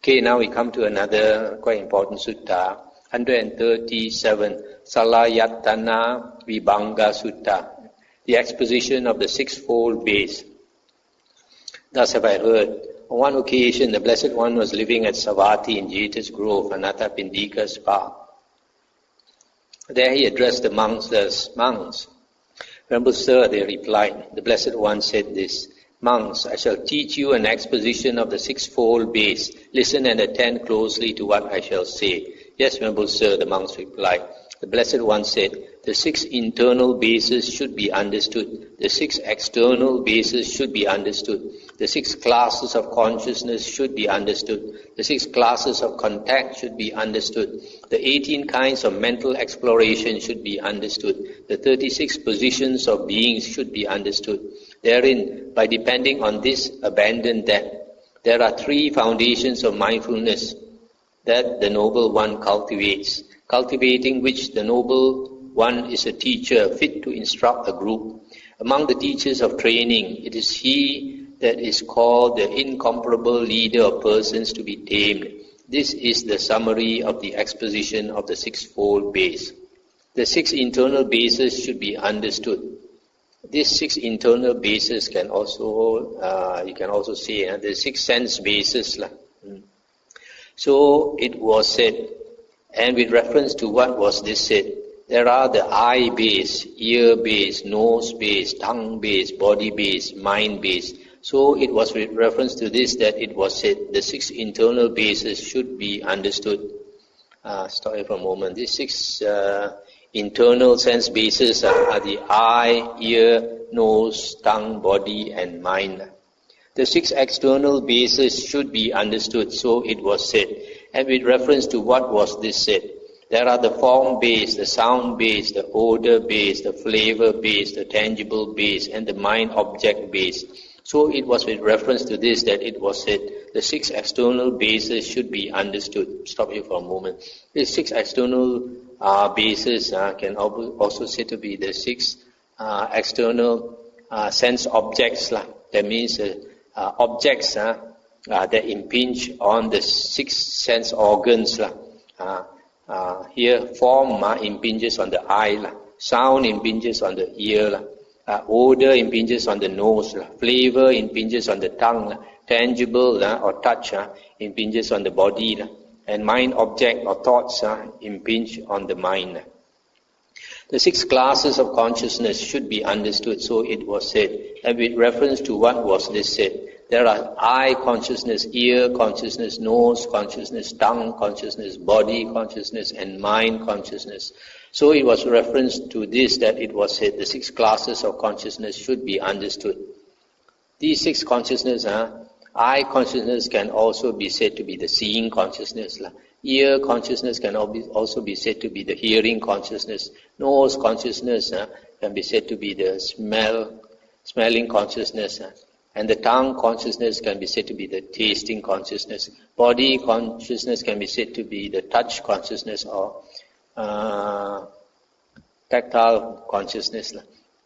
Okay, now we come to another quite important sutta, 137, Salayatanavibhanga Sutta, the exposition of the Sixfold base. Thus have I heard. On one occasion, the Blessed One was living at Savatthi in Jeta's Grove, Anathapindika's park. There he addressed the monks thus, "Monks, Venerable Sir," they replied, the Blessed One said this, "Monks, I shall teach you an exposition of the Sixfold base. Listen and attend closely to what I shall say." "Yes, Venerable Sir," the monks replied. The Blessed One said, "The 6 internal bases should be understood. The 6 external bases should be understood. The 6 classes of consciousness should be understood. The 6 classes of contact should be understood. The 18 kinds of mental exploration should be understood. The 36 positions of beings should be understood. Therein, by depending on this, abandon that. There are 3 foundations of mindfulness that the Noble One cultivates, cultivating which the Noble One is a teacher fit to instruct a group. Among the teachers of training, it is he that is called the incomparable leader of persons to be tamed. This is the summary of the exposition of the Sixfold base. The 6 internal bases should be understood. These 6 internal bases can also, you can also say, the 6 sense bases. So it was said, and with reference to what was this said, there are the eye base, ear base, nose base, tongue base, body base, mind base. So it was with reference to this that it was said the 6 internal bases should be understood. Stop here for a moment. These 6 internal sense bases are the eye, ear, nose, tongue, body, and mind. The 6 external bases should be understood, so it was said. And with reference to what was this said, there are the form base, the sound base, the odor base, the flavor base, the tangible base, and the mind object base. So it was with reference to this that it was said the 6 external bases should be understood. Stop here for a moment. These 6 external bases can also said to be the 6 external sense objects. That means objects that impinge on the 6 sense organs. Here, form impinges on the eye, sound impinges on the ear, odor impinges on the nose, flavor impinges on the tongue, tangible or touch impinges on the body, and mind object or thoughts impinge on the mind. The 6 classes of consciousness should be understood, so it was said. And with reference to what was this said, there are eye consciousness, ear consciousness, nose consciousness, tongue consciousness, body consciousness, and mind consciousness. So it was reference to this that it was said the 6 classes of consciousness should be understood. These 6 consciousness, eye consciousness can also be said to be the seeing consciousness. Ear consciousness can also be said to be the hearing consciousness. Nose consciousness can be said to be the smelling consciousness. And the tongue consciousness can be said to be the tasting consciousness. Body consciousness can be said to be the touch consciousness or tactile consciousness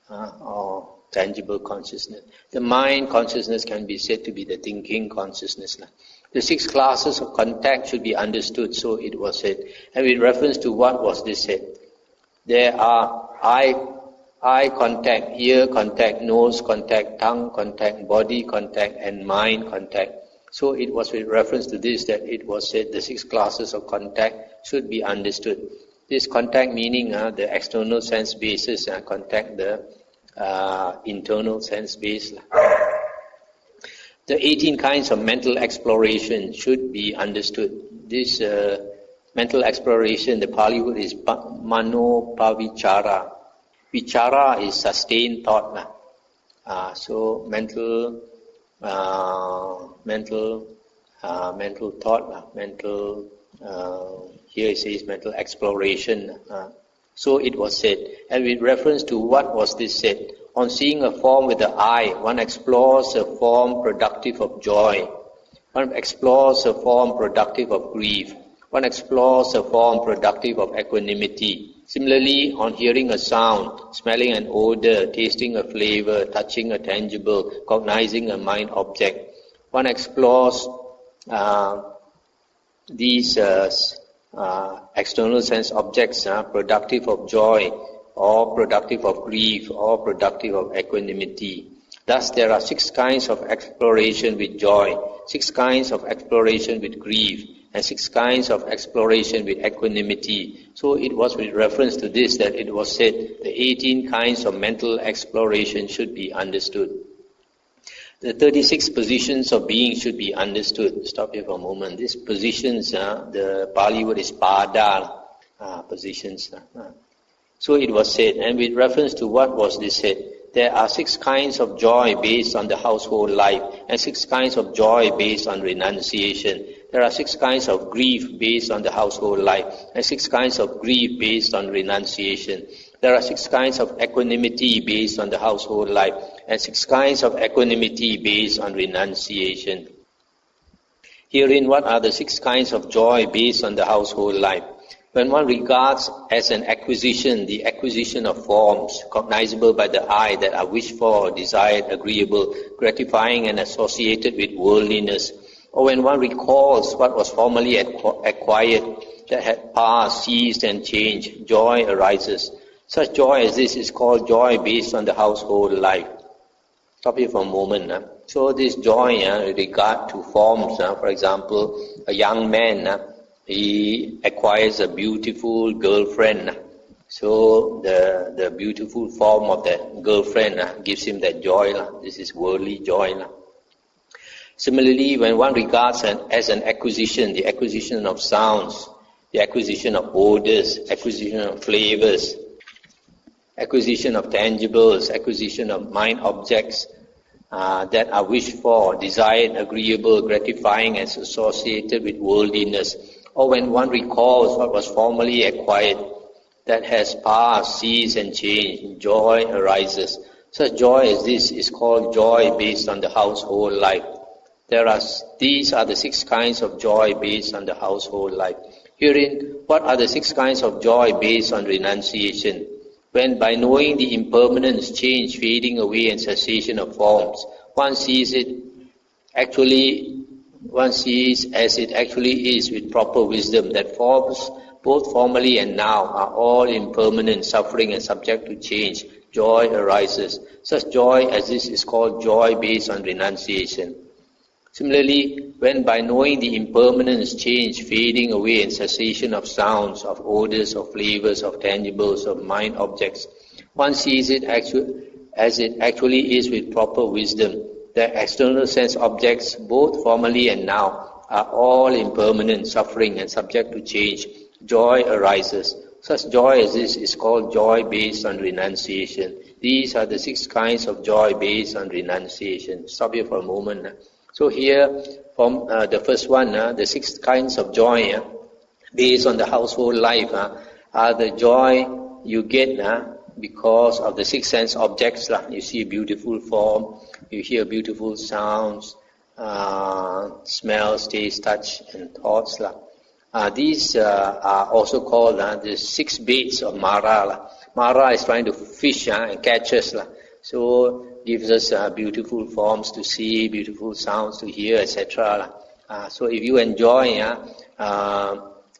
or tangible consciousness. The mind consciousness can be said to be the thinking consciousness. The 6 classes of contact should be understood, so it was said. And with reference to what was this said, there are eye contact, ear contact, nose contact, tongue contact, body contact, and mind contact. So it was with reference to this that it was said the 6 classes of contact should be understood. This contact meaning the external sense bases contact the internal sense base. The 18 kinds of mental exploration should be understood. This mental exploration, the Pali word is mano pavichara. Vichara is sustained thought. So mental thought, here it says mental exploration. So it was said. And with reference to what was this said, on seeing a form with the eye, one explores a form productive of joy. One explores a form productive of grief. One explores a form productive of equanimity. Similarly, on hearing a sound, smelling an odor, tasting a flavor, touching a tangible, cognizing a mind object, one explores these external sense objects productive of joy or productive of grief or productive of equanimity. Thus there are 6 kinds of exploration with joy, 6 kinds of exploration with grief, and 6 kinds of exploration with equanimity. So it was with reference to this that it was said the 18 kinds of mental exploration should be understood. The 36 positions of being should be understood. Stop here for a moment. These positions, the Pali word is pada, positions. So it was said, and with reference to what was this said, there are 6 kinds of joy based on the household life, and 6 kinds of joy based on renunciation. There are 6 kinds of grief based on the household life, and 6 kinds of grief based on renunciation. There are 6 kinds of equanimity based on the household life, and 6 kinds of equanimity based on renunciation. Herein, what are the 6 kinds of joy based on the household life? When one regards as an acquisition the acquisition of forms, cognizable by the eye, that are wished for, desired, agreeable, gratifying, and associated with worldliness, or when one recalls what was formerly acquired, that had passed, ceased, and changed, joy arises. Such joy as this is called joy based on the household life. Stop here for a moment. So this joy in regard to forms, for example, a young man, he acquires a beautiful girlfriend. So the beautiful form of that girlfriend gives him that joy. This is worldly joy. Similarly, when one regards as an acquisition, the acquisition of sounds, the acquisition of odors, acquisition of flavors, acquisition of tangibles, acquisition of mind objects that are wished for, desired, agreeable, gratifying, and associated with worldliness, or when one recalls what was formerly acquired, that has passed, ceased, and changed, joy arises. Such joy as this is called joy based on the household life. These are the 6 kinds of joy based on the household life. Herein, what are the 6 kinds of joy based on renunciation? When by knowing the impermanence, change, fading away, and cessation of forms, one sees as it actually is with proper wisdom, that forms, both formerly and now, are all impermanent, suffering, and subject to change, joy arises. Such joy as this is called joy based on renunciation. Similarly, when by knowing the impermanence, change, fading away, and cessation of sounds, of odors, of flavors, of tangibles, of mind objects, one sees it as it actually is with proper wisdom, that external sense objects, both formerly and now, are all impermanent, suffering, and subject to change, joy arises. Such joy as this is called joy based on renunciation. These are the 6 kinds of joy based on renunciation. Stop here for a moment. So here, from the first one, the 6 kinds of joy based on the household life are the joy you get because of the 6 sense objects. You see a beautiful form, you hear beautiful sounds, smells, taste, touch, and thoughts. These are also called the 6 baits of Mara. Mara is trying to fish and catch us. So gives us beautiful forms to see, beautiful sounds to hear, etc. So if you enjoy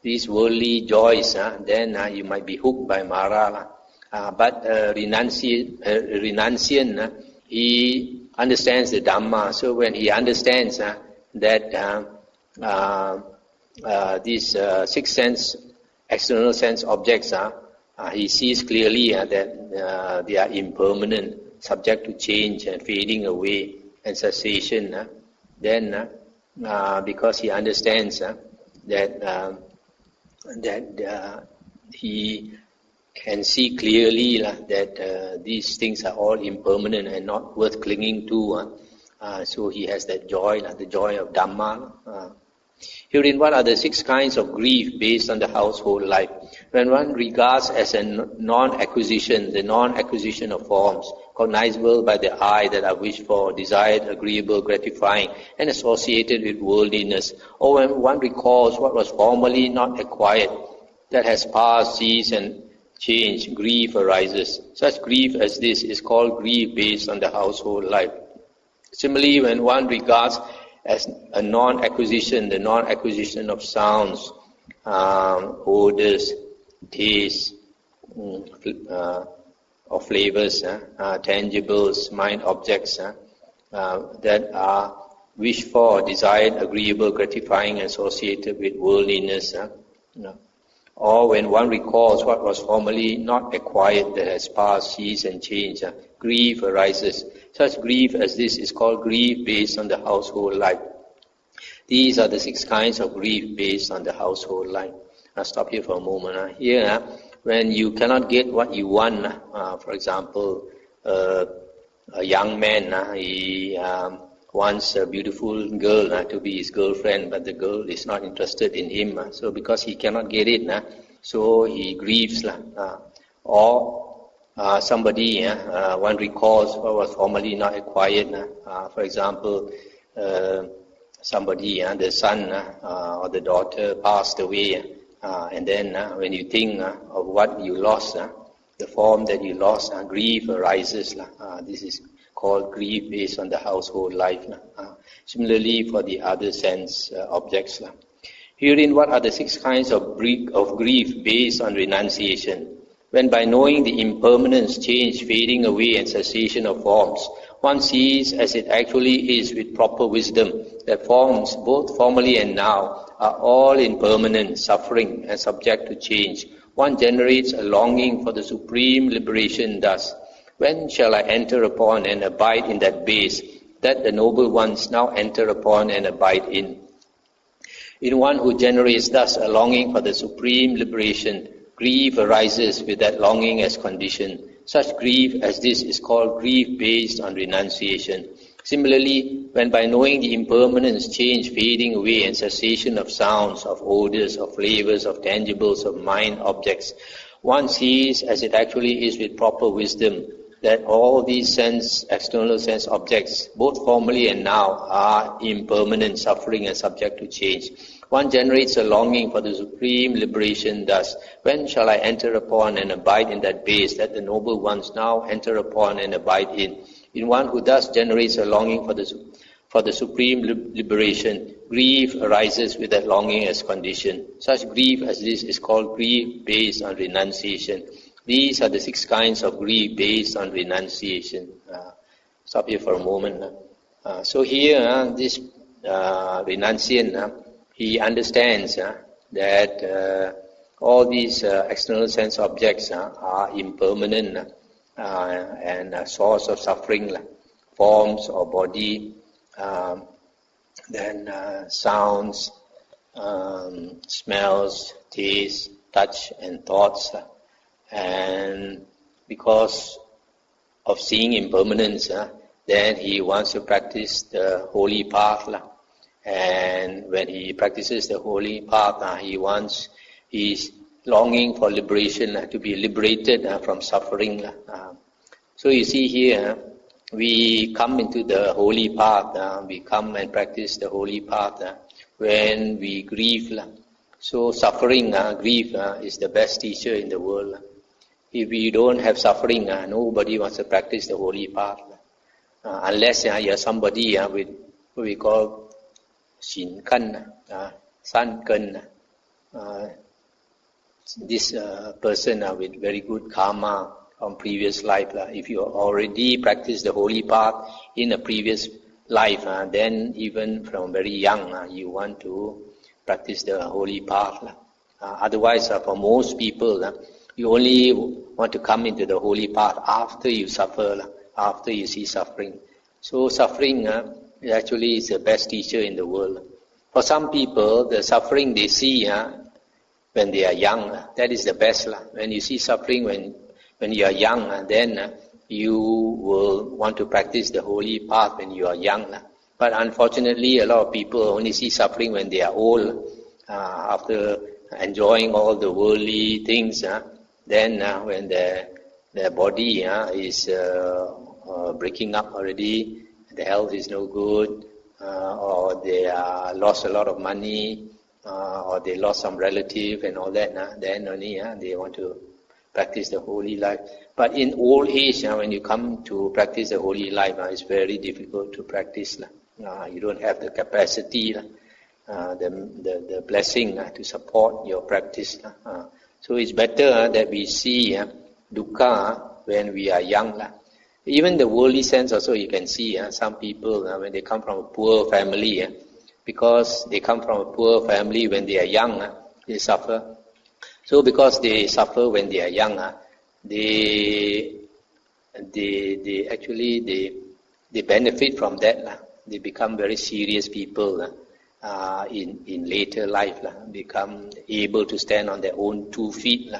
these worldly joys, then you might be hooked by Mara. But renunciant, he understands the Dhamma. So when he understands that these 6 external sense objects, he sees clearly that they are impermanent, subject to change and fading away and cessation, then because he understands that he can see clearly that these things are all impermanent and not worth clinging to, so he has that joy, the joy of Dhamma. Herein, what are the 6 kinds of grief based on the household life? When one regards as a non-acquisition, the non-acquisition of forms, cognizable by the eye, that are wished for, desired, agreeable, gratifying, and associated with worldliness, or when one recalls what was formerly not acquired, that has passed, ceased, and changed, grief arises. Such grief as this is called grief based on the household life. Similarly, when one regards as a non-acquisition, the non-acquisition of sounds, odors, tastes, or flavors, tangibles, mind objects that are wished for, desired, agreeable, gratifying, associated with worldliness. Or when one recalls what was formerly not acquired that has passed, ceased and changed, grief arises. Such grief as this is called grief based on the household life. These are the 6 kinds of grief based on the household life. I'll stop here for a moment. Here, when you cannot get what you want, for example, a young man, he wants a beautiful girl to be his girlfriend, but the girl is not interested in him. So because he cannot get it, so he grieves. Or somebody, one recalls what was formerly not acquired. For example, somebody, the son or the daughter passed away, and then when you think of what you lost, the form that you lost, grief arises. This is called grief based on the household life. Similarly for the other sense objects. Herein, what are the 6 kinds of grief based on renunciation? When by knowing the impermanence, change, fading away and cessation of forms, one sees as it actually is with proper wisdom that forms, both formerly and now, are all impermanent, suffering and subject to change. One generates a longing for the supreme liberation thus: when shall I enter upon and abide in that base that the noble ones now enter upon and abide in? In one who generates thus a longing for the supreme liberation, grief arises with that longing as condition. Such grief as this is called grief based on renunciation. Similarly, when by knowing the impermanence, change, fading away and cessation of sounds, of odors, of flavors, of tangibles, of mind objects, one sees as it actually is with proper wisdom that all these external sense objects, both formerly and now, are impermanent, suffering and subject to change. One generates a longing for the supreme liberation thus: when shall I enter upon and abide in that base that the noble ones now enter upon and abide in? In one who thus generates a longing for the supreme liberation, grief arises with that longing as condition. Such grief as this is called grief based on renunciation. These are the 6 kinds of grief based on renunciation. Stop here for a moment. So here, this renunciant, he understands that all these external sense objects are impermanent and a source of suffering, forms or body, then sounds, smells, tastes, touch and thoughts. And because of seeing impermanence, then he wants to practice the holy path. And when he practices the holy path, he's longing for liberation, to be liberated from suffering. So you see here, we come into the holy path, we come and practice the holy path when we grieve. So suffering, grief is the best teacher in the world. If we don't have suffering, nobody wants to practice the holy path. Unless you're somebody with what we call Shin Kan, San Kan, this person with very good karma from previous life. If you already practice the holy path in a previous life, then even from very young, you want to practice the holy path. Otherwise, for most people, you only want to come into the holy path after you suffer, after you see suffering. So suffering actually is the best teacher in the world. For some people, the suffering they see when they are young, that is the best. When you see suffering when you are young, then you will want to practice the holy path when you are young. But unfortunately, a lot of people only see suffering when they are old, after enjoying all the worldly things. Then when their body is breaking up already, the health is no good, or they lost a lot of money, or they lost some relative and all that, then only they want to practice the holy life. But in old age, when you come to practice the holy life, it's very difficult to practice. You don't have the capacity, the blessing to support your practice. So it's better that we see dukkha when we are young. Even the worldly sense also you can see. Some people, when they come from a poor family, because they come from a poor family when they are young, they suffer. So because they suffer when they are young, they benefit from that. They become very serious people in later life, become able to stand on their own 2 feet.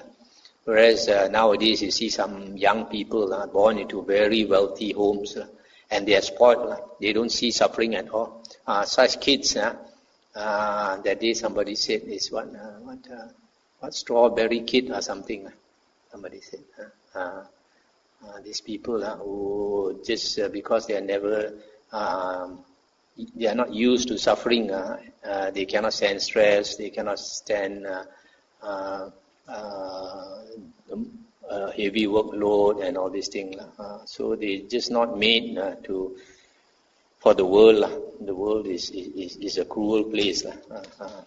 Whereas nowadays you see some young people born into very wealthy homes, and they are spoiled. They don't see suffering at all. Such kids, that day somebody said is what strawberry kid or something. Somebody said these people who just because they are never they are not used to suffering. They cannot stand stress. They cannot stand heavy workload and all these things. So they just not made for the world. The world is a cruel place.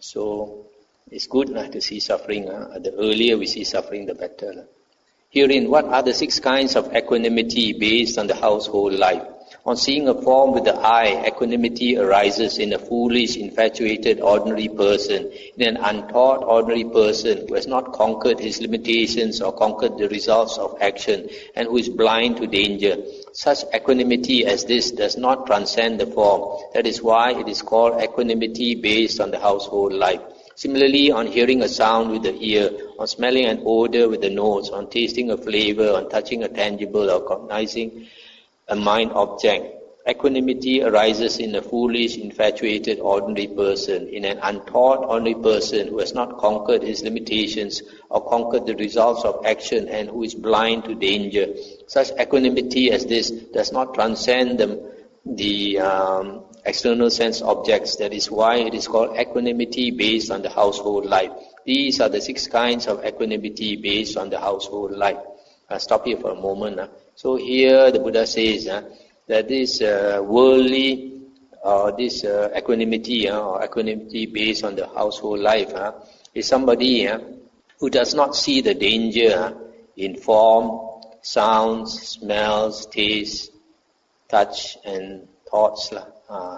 So it's good to see suffering. The earlier we see suffering, the better. Herein, what are the 6 kinds of equanimity based on the household life? On seeing a form with the eye, equanimity arises in a foolish, infatuated, ordinary person, in an untaught, ordinary person who has not conquered his limitations or conquered the results of action, and who is blind to danger. Such equanimity as this does not transcend the form. That is why it is called equanimity based on the household life. Similarly, on hearing a sound with the ear, on smelling an odor with the nose, on tasting a flavor, on touching a tangible or cognizing a mind object, equanimity arises in a foolish, infatuated, ordinary person, in an untaught, ordinary person who has not conquered his limitations or conquered the results of action and who is blind to danger. Such equanimity as this does not transcend the external sense objects. That is why it is called equanimity based on the household life. These are the 6 kinds of equanimity based on the household life. I'll stop here for a moment. So here the Buddha says that this worldly this equanimity or equanimity based on the household life is somebody who does not see the danger in form, sounds, smells, taste, touch and thoughts.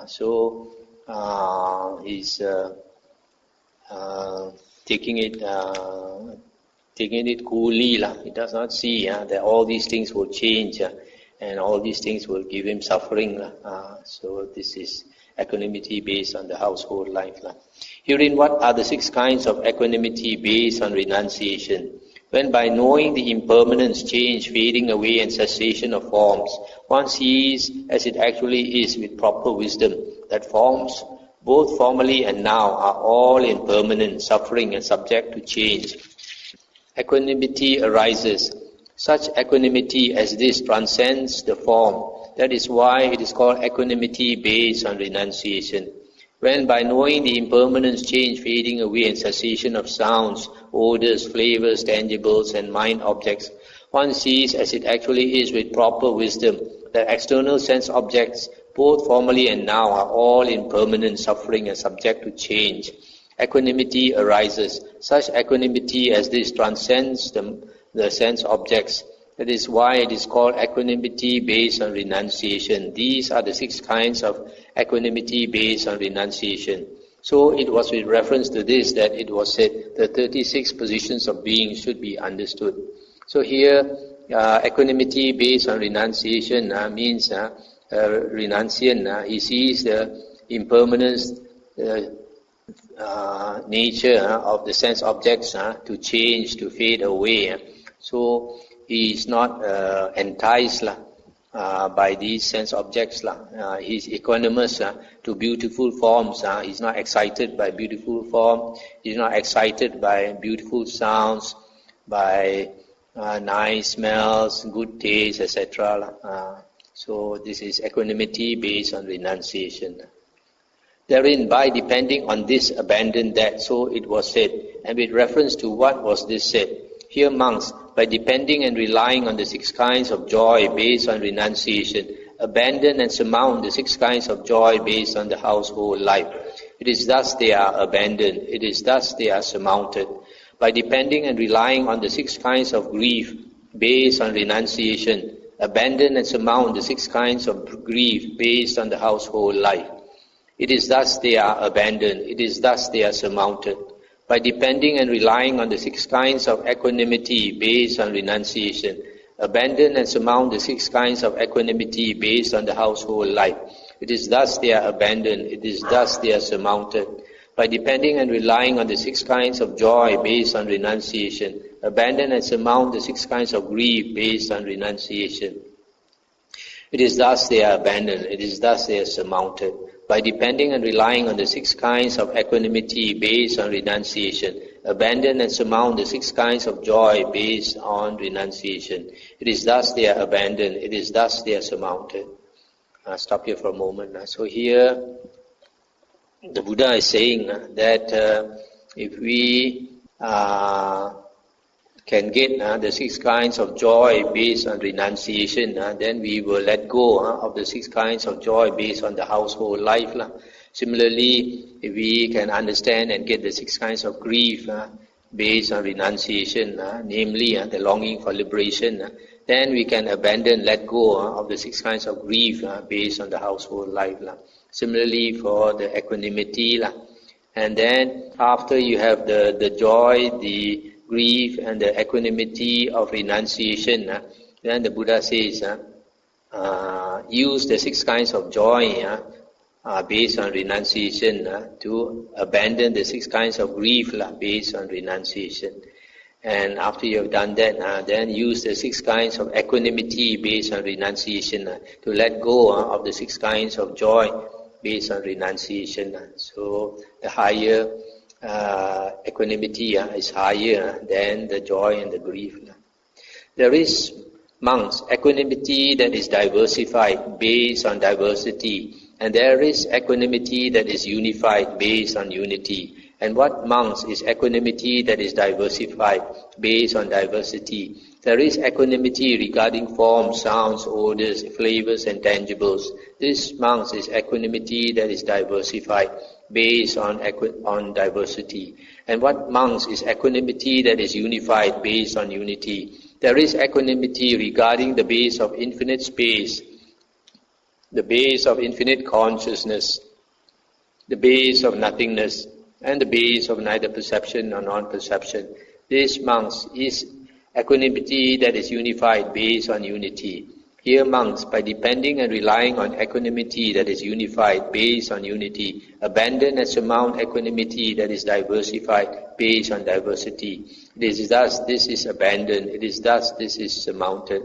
So he's taking it coolly. He does not see that all these things will change and all these things will give him suffering. So this is equanimity based on the household life. Herein, what are the 6 kinds of equanimity based on renunciation? When by knowing the impermanence, change, fading away and cessation of forms, one sees as it actually is with proper wisdom that forms, both formerly and now, are all impermanent, suffering and subject to change. Equanimity arises. Such equanimity as this transcends the form. That is why it is called equanimity based on renunciation. When by knowing the impermanence, change, fading away and cessation of sounds, odors, flavors, tangibles and mind objects, one sees as it actually is with proper wisdom that external sense objects, both formerly and now, are all impermanent, suffering and subject to change. Equanimity arises. Such equanimity as this transcends the sense objects. That is why it is called equanimity based on renunciation. These are the 6 kinds of equanimity based on renunciation. So it was with reference to this that it was said the 36 positions of being should be understood. So here, equanimity based on renunciation means renunciant, he sees the impermanence, nature of the sense objects to change, to fade away. So he is not enticed by these sense objects. He is equanimous to beautiful forms. He is not excited by beautiful form. He is not excited by beautiful sounds, by nice smells, good taste, etc. So this is equanimity based on renunciation. Therein, by depending on this, abandon that. So it was said. And with reference to what was this said? Here, monks, by depending and relying on the 6 kinds of joy based on renunciation, abandon and surmount the 6 kinds of joy based on the household life. It is thus they are abandoned. It is thus they are surmounted. By depending and relying on the 6 kinds of grief based on renunciation, abandon and surmount the 6 kinds of grief based on the household life. It is thus they are abandoned. It is thus they are surmounted. By depending and relying on the 6 kinds of equanimity based on renunciation, abandon and surmount the 6 kinds of equanimity based on the household life. It is thus they are abandoned. It is thus they are surmounted. By depending and relying on the 6 kinds of joy based on renunciation, abandon and surmount the 6 kinds of grief based on renunciation. It is thus they are abandoned. It is thus they are surmounted. By depending and relying on the 6 kinds of equanimity based on renunciation, abandon and surmount the 6 kinds of joy based on renunciation. It is thus they are abandoned. It is thus they are surmounted. I'll stop here for a moment. So here, the Buddha is saying that if we can get the 6 kinds of joy based on renunciation, then we will let go of the 6 kinds of joy based on the household life. Similarly, if we can understand and get the 6 kinds of grief based on renunciation, namely the longing for liberation, then we can abandon, let go of the 6 kinds of grief based on the household life. Similarly for the equanimity. And then after you have the joy, the grief and the equanimity of renunciation, then the Buddha says, use the 6 kinds of joy based on renunciation to abandon the 6 kinds of grief based on renunciation. And after you have done that, then use the 6 kinds of equanimity based on renunciation to let go of the 6 kinds of joy based on renunciation. So the higher equanimity is higher than the joy and the grief. There is, monks, equanimity that is diversified based on diversity, and there is equanimity that is unified based on unity. And what, monks, is equanimity that is diversified based on diversity? There is equanimity regarding forms, sounds, odors, flavors, and tangibles. This, monks, is equanimity that is diversified based on diversity. And what, monks, is equanimity that is unified based on unity? There is equanimity regarding the base of infinite space, the base of infinite consciousness, the base of nothingness, and the base of neither perception nor non-perception. This, monks, is equanimity that is unified based on unity. Here, monks, by depending and relying on equanimity that is unified based on unity, abandon and surmount equanimity that is diversified based on diversity. It is thus this is abandoned. It is thus this is surmounted.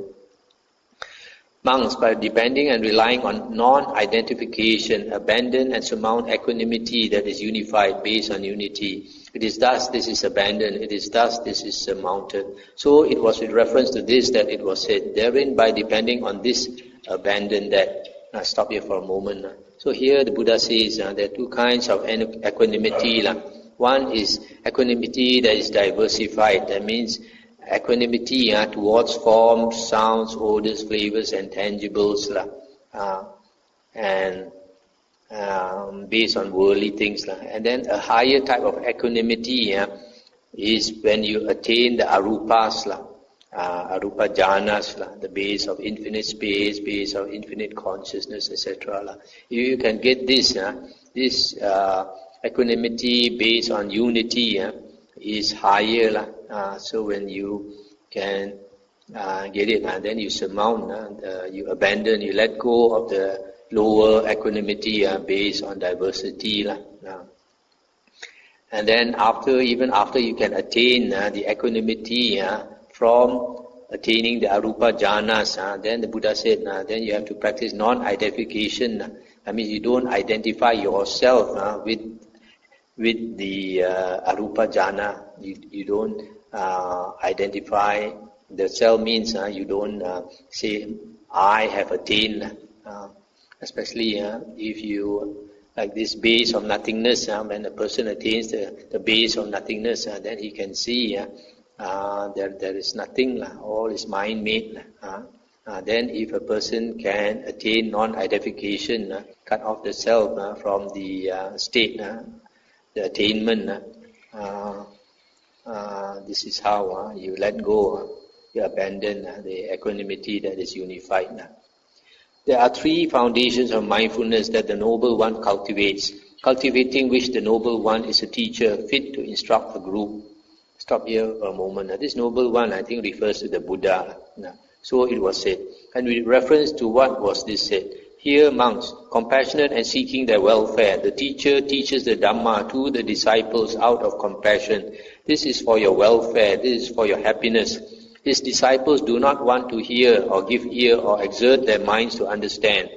Monks, by depending and relying on non-identification, abandon and surmount equanimity that is unified based on unity. It is thus this is abandoned. It is thus this is surmounted. So it was with reference to this that it was said, therein by depending on this, abandon that. Now stop here for a moment. So here the Buddha says there are 2 kinds of equanimity. One is equanimity that is diversified. That means equanimity towards forms, sounds, odors, flavors, and tangibles, and based on worldly things. And then a higher type of equanimity is when you attain the arupas, arupa jhanas, the base of infinite space, base of infinite consciousness, etc. You can get this, equanimity based on unity is higher. So when you can get it, and then you surmount, you abandon, you let go of the lower equanimity based on diversity. And then even after you can attain the equanimity from attaining the arupa jhanas, then the Buddha said, then you have to practice non-identification. That means you don't identify yourself with the arupa jhana. You don't identify the self, means you don't say I have attained, especially if you like this base of nothingness. When a person attains the base of nothingness, then he can see there is nothing, all is mind made. Then if a person can attain non-identification, cut off the self from the state, the attainment, this is how you let go, you abandon the equanimity that is unified. There are three foundations of mindfulness that the Noble One cultivates, cultivating which the Noble One is a teacher fit to instruct a group. Stop here for a moment. This Noble One, I think, refers to the Buddha. So it was said. And with reference to what was this said? Here, monks, compassionate and seeking their welfare, the teacher teaches the Dhamma to the disciples out of compassion. This is for your welfare, this is for your happiness. His disciples do not want to hear or give ear or exert their minds to understand.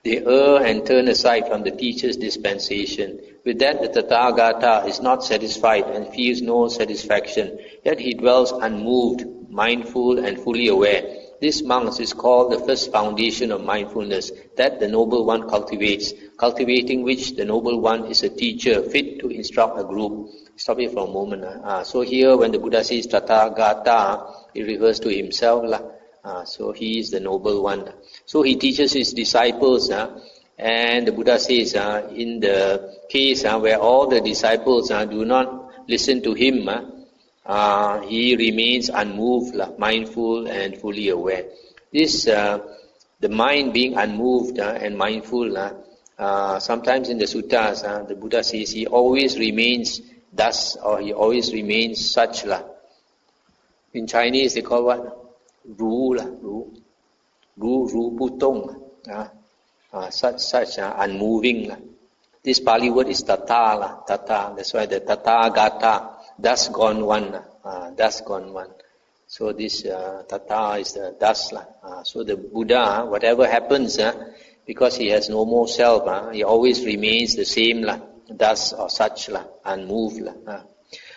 They err and turn aside from the teacher's dispensation. With that, the Tathagata is not satisfied and feels no satisfaction, yet he dwells unmoved, mindful and fully aware. This, monks, is called the first foundation of mindfulness that the Noble One cultivates, cultivating which the Noble One is a teacher fit to instruct a group. Stop here for a moment. So here when the Buddha says Tathagata, it refers to himself. So he is the Noble One. So he teaches his disciples, and the Buddha says in the case where all the disciples do not listen to him, he remains unmoved, mindful and fully aware. This, the mind being unmoved and mindful, sometimes in the suttas, the Buddha says he always remains thus, or he always remains such. In Chinese they call what? Ru putong. Such unmoving. This Pali word is tata. That's why the Tathagata, thus gone one. Thus gone one. So this tata is the thus. So the Buddha, whatever happens, because he has no more self, he always remains the same, thus or such, unmoved.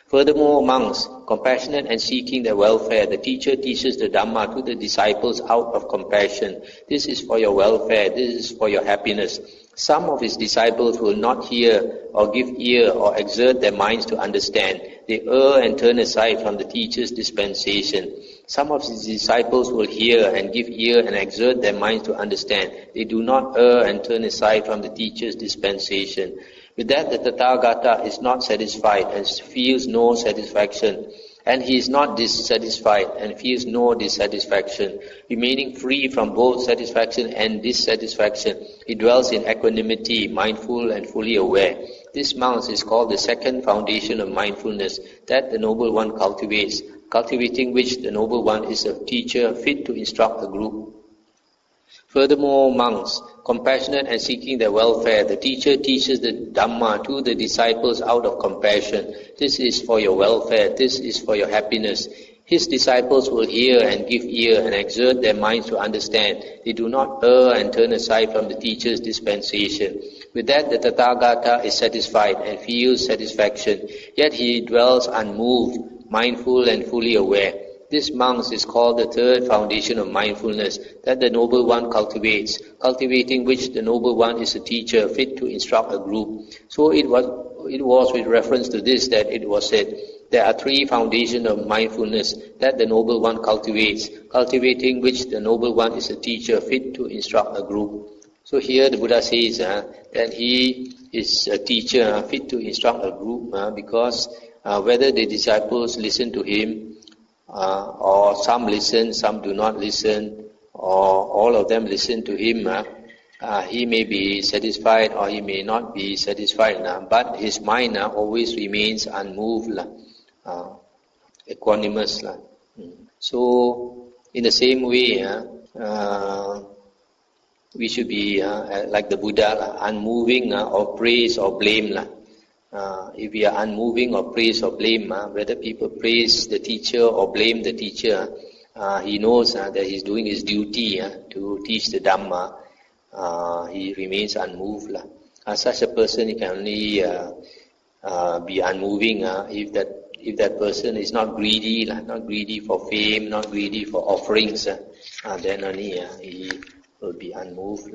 Furthermore, monks, compassionate and seeking their welfare, the teacher teaches the Dhamma to the disciples out of compassion. This is for your welfare, this is for your happiness. Some of his disciples will not hear or give ear or exert their minds to understand. They err and turn aside from the teacher's dispensation. Some of his disciples will hear and give ear and exert their minds to understand. They do not err and turn aside from the teacher's dispensation. With that, the Tathagata is not satisfied and feels no satisfaction, and he is not dissatisfied and feels no dissatisfaction. Remaining free from both satisfaction and dissatisfaction, he dwells in equanimity, mindful and fully aware. This, monks, is called the second foundation of mindfulness that the Noble One cultivates, cultivating which the Noble One is a teacher fit to instruct a group. Furthermore, monks, compassionate and seeking their welfare, the teacher teaches the Dhamma to the disciples out of compassion. This is for your welfare, this is for your happiness. His disciples will hear and give ear and exert their minds to understand. They do not err and turn aside from the teacher's dispensation. With that, the Tathagata is satisfied and feels satisfaction, yet he dwells unmoved, mindful and fully aware. This, monks, is called the third foundation of mindfulness that the Noble One cultivates, cultivating which the Noble One is a teacher fit to instruct a group. So it was with reference to this that it was said, there are three foundations of mindfulness that the Noble One cultivates, cultivating which the Noble One is a teacher fit to instruct a group. So here the Buddha says that he is a teacher fit to instruct a group because whether the disciples listen to him, or some listen, some do not listen, or all of them listen to him, he may be satisfied or he may not be satisfied, but his mind always remains unmoved, equanimous. So, in the same way, we should be like the Buddha, unmoving or praise or blame. If we are unmoving or praise or blame, whether people praise the teacher or blame the teacher, he knows that he's doing his duty to teach the Dhamma. He remains unmoved. Such a person, he can only be unmoving if that person is not greedy, not greedy for fame, not greedy for offerings. Then only he will be unmoved.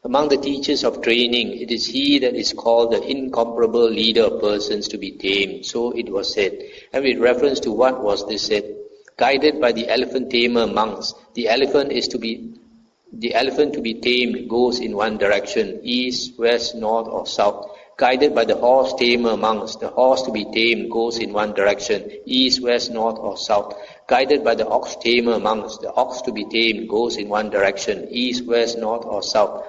Among the teachers of training, it is he that is called the incomparable leader of persons to be tamed. So it was said. And with reference to what was this said? guided by the elephant tamer monks. The elephant to be tamed goes in one direction, east, west, north or south. Guided by the horse tamer monks, the horse to be tamed goes in one direction, east, west, north or south. Guided by the ox tamer monks, the ox to be tamed goes in one direction, east, west, north or south.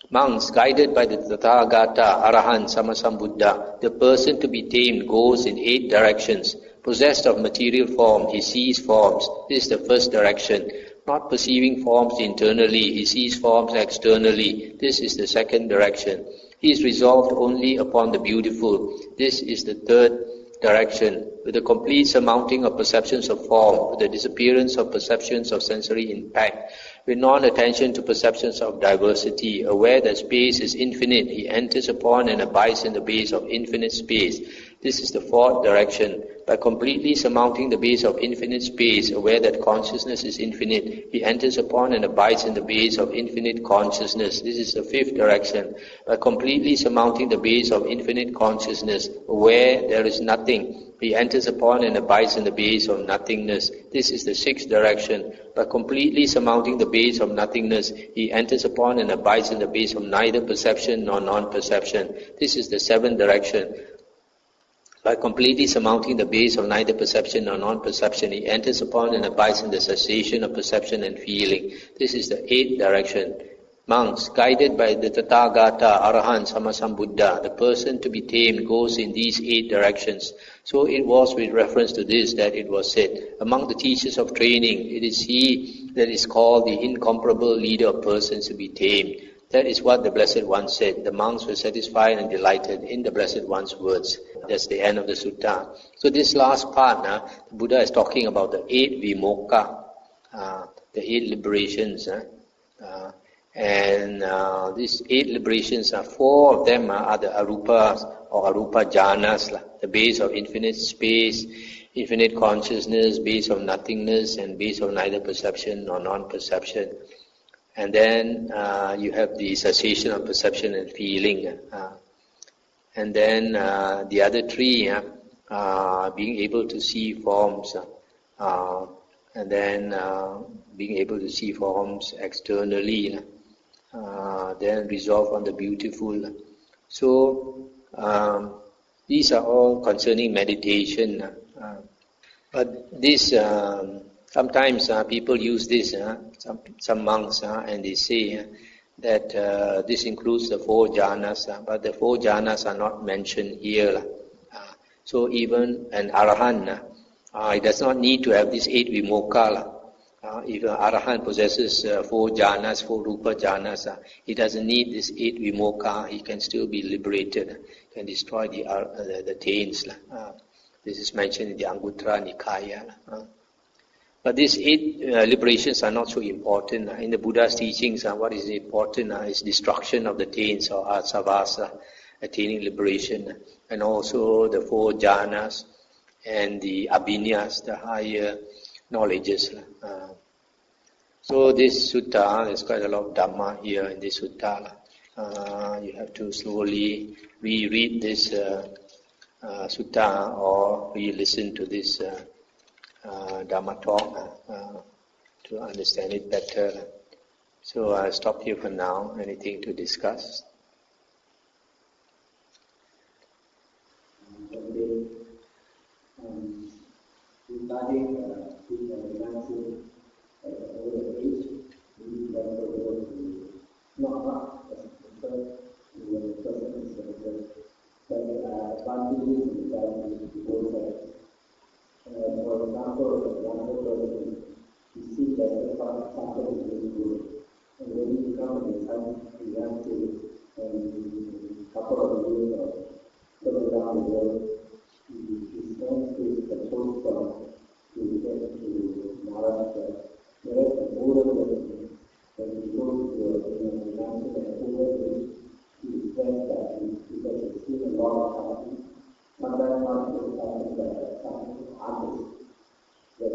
Monks, guided by the Tathagata, Arahant, Sammasambuddha, the person to be tamed goes in 8 directions. Possessed of material form, he sees forms. This is the first direction. Not perceiving forms internally, he sees forms externally. This is the second direction. He is resolved only upon the beautiful. This is the third direction. With the complete surmounting of perceptions of form, with the disappearance of perceptions of sensory impact, with non-attention to perceptions of diversity, aware that space is infinite, he enters upon and abides in the base of infinite space. This is the fourth direction. By completely surmounting the base of infinite space, aware that consciousness is infinite, he enters upon and abides in the base of infinite consciousness. This is the fifth direction. By completely surmounting the base of infinite consciousness, aware there is nothing, he enters upon and abides in the base of nothingness. This is the sixth direction. By completely surmounting the base of nothingness, he enters upon and abides in the base of neither perception nor non-perception. This is the seventh direction. By completely surmounting the base of neither perception nor non-perception, he enters upon and abides in the cessation of perception and feeling. This is the eighth direction. Monks, guided by the Tathagata, Arahant, Sammasambuddha, the person to be tamed goes in these 8 directions. So it was with reference to this that it was said, among the teachers of training, it is he that is called the incomparable leader of persons to be tamed. That is what the Blessed One said. The monks were satisfied and delighted in the Blessed One's words. That's the end of the sutta. So this last part, the Buddha is talking about the 8 vimokka, the 8 liberations. These 8 liberations, 4 of them are the arupas or arupa jhanas, the base of infinite space, infinite consciousness, base of nothingness, and base of neither perception nor non-perception. And then you have the cessation of perception and feeling. And then the other 3, being able to see forms, and then being able to see forms externally, then resolve on the beautiful. So these are all concerning meditation. But this, sometimes people use this, some monks, and they say that this includes the 4 jhanas, but the 4 jhanas are not mentioned here. So even an arahant, he does not need to have this 8 vimokka. If an arahant possesses 4 jhanas, 4 rupa jhanas, he doesn't need this 8 vimokka. He can still be liberated, can destroy the taints. This is mentioned in the Anguttara Nikaya. But these 8 liberations are not so important. In the Buddha's teachings, what is important is destruction of the taints or asavasa, attaining liberation, and also the 4 jhanas and the abhinyas, the higher knowledges. So this sutta, there's quite a lot of dhamma here in this sutta. You have to slowly reread this sutta or re-listen to this Dhamma talk to understand it better. So I'll stop here for now. Anything to discuss? For example, one person, you see that the something is really good, and when you become an young kid, and a couple of years or further down the road, his friends is supposed to get to Maharashtra. Whereas the older person, when he goes to a mountain and over he says that because he's seen a lot of something, sometimes not so something that something artist. The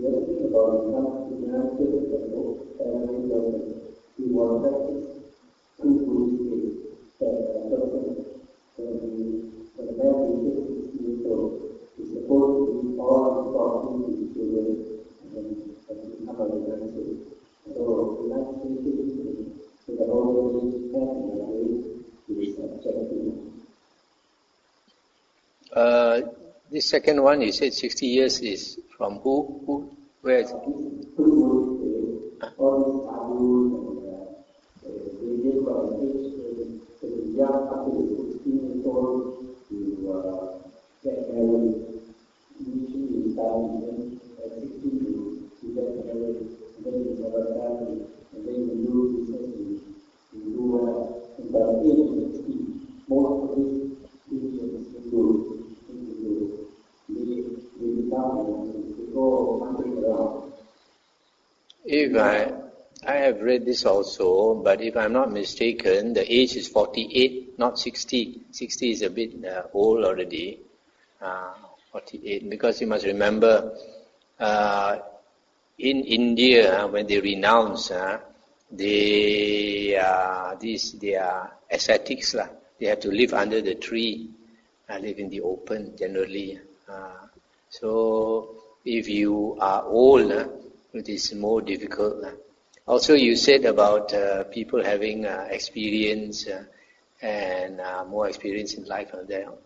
other thing about humanity is that every person he was practice two Buddhist that a person when the man is 60 years old is supposed to be all talking to children This second one, you said 60 years is from who? Who? Where is it? All these values and they got an age young after the 16 years old to get married. Usually you start at 16 to get married, and then you have a family, and then you do business, you do well. And by the age of 60, most of these Christians do. They become, they go wandering around. If I have read this also, but if I'm not mistaken, the age is 48, not 60. 60 is a bit old already. 48, because you must remember, in India, when they renounce, they are ascetics. They have to live under the tree, live in the open generally. So if you are old, it is more difficult. Also, you said about people having experience and more experience in life.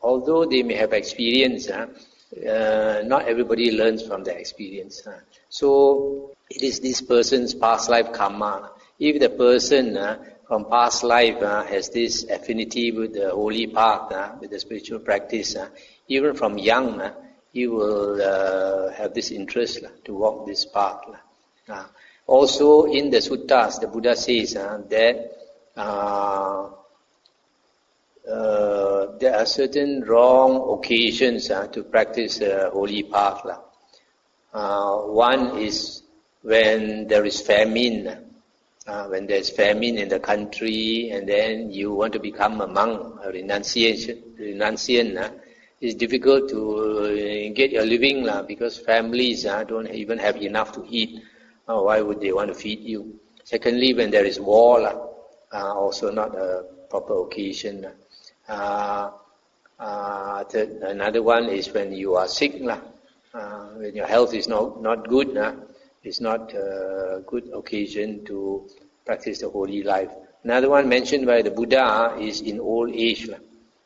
Although they may have experience, not everybody learns from their experience. So it is this person's past life karma. If the person from past life has this affinity with the holy path, with the spiritual practice, even from young, he will have this interest to walk this path. Also in the suttas, the Buddha says that there are certain wrong occasions to practice holy path. One is when there is famine. When there is famine in the country, and then you want to become a monk, a renunciant, it's difficult to get your living because families don't even have enough to eat. Why would they want to feed you? Secondly, when there is war, also not a proper occasion. Another one is when you are sick, when your health is not good, it's not a good occasion to practice the holy life. Another one mentioned by the Buddha is in old age.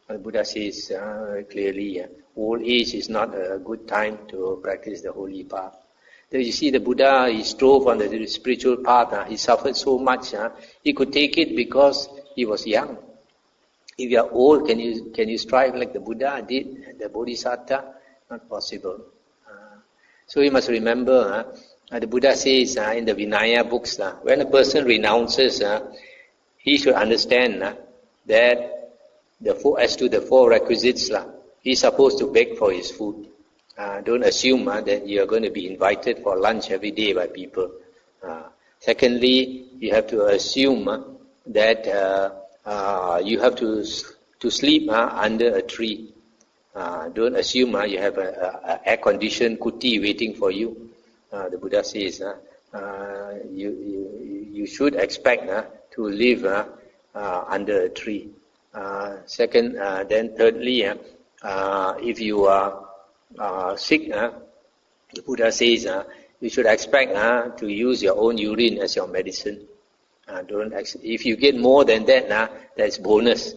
The Buddha says clearly, old age is not a good time to practice the holy path. So you see, the Buddha, he strove on the spiritual path. He suffered so much. He could take it because he was young. If you are old, can you strive like the Buddha did, the Bodhisattva? Not possible. So you must remember, the Buddha says in the Vinaya books, when a person renounces, he should understand that as to the four requisites, he's supposed to beg for his food. Don't assume that you are going to be invited for lunch every day by people. Secondly, you have to assume that you have to sleep under a tree. Don't assume you have an air-conditioned kuti waiting for you. The Buddha says you should expect to live under a tree. Then thirdly, if you are sick, the Buddha says you should expect to use your own urine as your medicine. If you get more than that, that's bonus.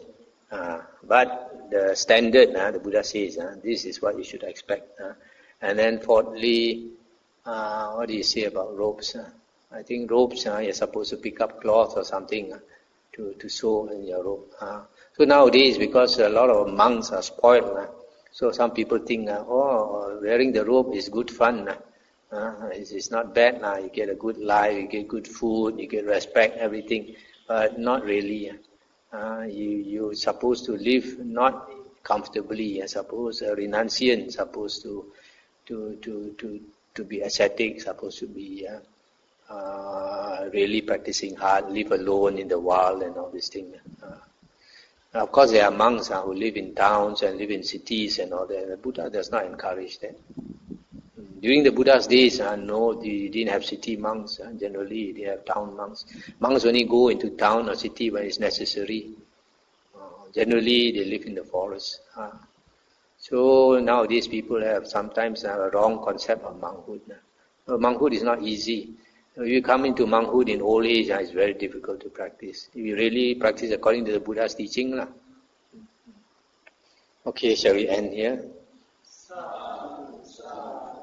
But the standard, the Buddha says, this is what you should expect. And then fourthly, what do you say about robes? I think robes, you're supposed to pick up cloth or something to sew in your robe. So nowadays, because a lot of monks are spoiled, so some people think, wearing the robe is good fun. It's not bad. You get a good life, you get good food, you get respect, everything. But not really. You're supposed to live not comfortably. I suppose a renunciant supposed to be ascetic, supposed to be really practicing hard, live alone in the wild and all these things. Of course, there are monks who live in towns and live in cities and all that. The Buddha does not encourage that. During the Buddha's days, no, they didn't have city monks. Generally, they have town monks. Monks only go into town or city when it's necessary. Generally, they live in the forest. So nowadays, people have sometimes a wrong concept of monkhood. Monkhood is not easy. If you come into monkhood in old age, it's very difficult to practice. If you really practice according to the Buddha's teaching. Okay, shall we end here? Sadhu, sadhu.